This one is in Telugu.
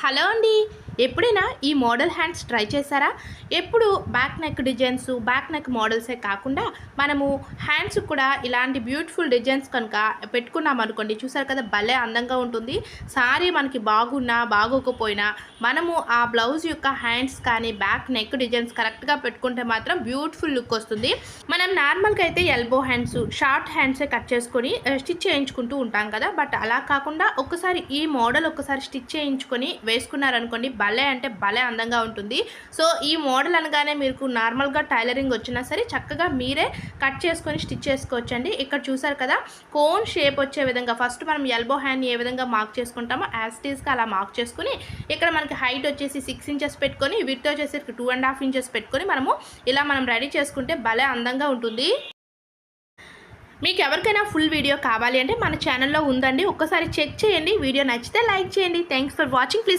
హలో అండి. ఎప్పుడైనా ఈ మోడల్ హ్యాండ్స్ ట్రై చేశారా? ఎప్పుడు back neck designs, back neck మోడల్సే కాకుండా మనము హ్యాండ్స్ కూడా ఇలాంటి బ్యూటిఫుల్ డిజైన్స్ కనుక పెట్టుకున్నామనుకోండి, చూసారు కదా భలే అందంగా ఉంటుంది. సారీ మనకి బాగున్నా బాగోకపోయినా మనము ఆ బ్లౌజ్ యొక్క హ్యాండ్స్ కానీ బ్యాక్ నెక్ డిజైన్స్ కరెక్ట్గా పెట్టుకుంటే మాత్రం బ్యూటిఫుల్ లుక్ వస్తుంది. మనం నార్మల్గా అయితే ఎల్బో హ్యాండ్స్, షార్ట్ హ్యాండ్సే కట్ చేసుకొని స్టిచ్ చేయించుకుంటూ ఉంటాం కదా. బట్ అలా కాకుండా ఒక్కసారి ఈ మోడల్ ఒక్కసారి స్టిచ్ చేయించుకొని వేసుకున్నారనుకోండి, భలే అంటే భలే అందంగా ఉంటుంది. సో ఈ మోడల్ అనగానే మీకు నార్మల్గా టైలరింగ్ వచ్చినా సరే చక్కగా మీరే కట్ చేసుకొని స్టిచ్ చేసుకోవచ్చండి. ఇక్కడ చూసారు కదా కోన్ షేప్ వచ్చే విధంగా ఫస్ట్ మనం ఎల్బో హ్యాండ్ని ఏ విధంగా మార్క్ చేసుకుంటామో యాస్టీస్గా అలా మార్క్ చేసుకుని, ఇక్కడ మనకి హైట్ వచ్చేసి 6 ఇంచెస్ పెట్టుకొని, విడ్త్ వచ్చేసి 2.5 ఇంచెస్ పెట్టుకొని మనం రెడీ చేసుకుంటే భలే అందంగా ఉంటుంది. మీకు ఎవరికైనా ఫుల్ వీడియో కావాలి అంటే మన ఛానల్లో ఉందండి, ఒక్కసారి చెక్ చేయండి. వీడియో నచ్చితే లైక్ చేయండి. Thanks for watching. ప్లీజ్